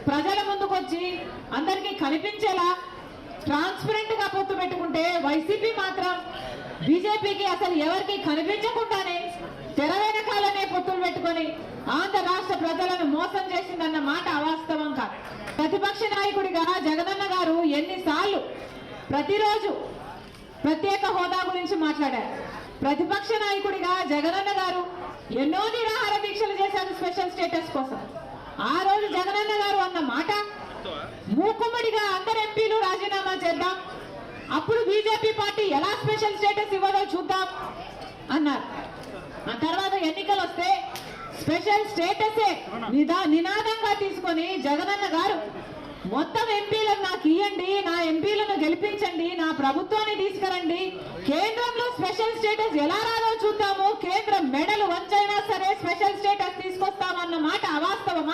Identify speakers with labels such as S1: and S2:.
S1: ప్రజల ముందుకు వచ్చి అందరికీ కనిపించేలా ట్రాన్స్పరెంట్ గా పొత్తు పెట్టుకుంటే వైసీపీ మాత్రం బీజేపీకి అసలు ఎవరికి కనిపించకుండానే తెర వెనకాలనే పొత్తులు పెట్టుకొని ఆంధ్ర రాష్ట్ర ప్రజలను మోసం చేసిందన్న మాట అవాస్తవం కాదు. ప్రతిపక్ష నాయకుడిగా జగనన్న గారు ఎన్నిసార్లు ప్రతిరోజు ప్రత్యేక హోదా గురించి మాట్లాడారు. ప్రతిపక్ష నాయకుడిగా జగనన్న గారు ఎన్నో నిరాహార దీక్షలు చేశారు స్పెషల్ స్టేటస్ కోసం. ఆ రోజు జగనన్న గారు అన్న మాట మూకుమ్మడిగా అందరు ఎంపీలు రాజీనామా చేద్దాం, అప్పుడు బీజేపీ పార్టీ ఎలా స్పెషల్ స్టేటస్ ఇవ్వదో చూద్దాం అన్నారు. ఆ తర్వాత ఎన్నికలు వస్తే స్పెషల్ స్టేటసే నినాదంగా తీసుకొని జగనన్న గారు మొత్తం ఎంపీలను నాకు ఇవ్వండి, నా ఎంపీలను గెలిపించండి, నా ప్రభుత్వాన్ని తీసుకురండి, కేంద్రంలో స్పెషల్ స్టేటస్ ఎలా రాదో చూద్దాము, కేంద్రం మెడలు వంచైనా సరే స్పెషల్ స్టేటస్ తీసుకొస్తామన్న మాట అవాస్తవమా?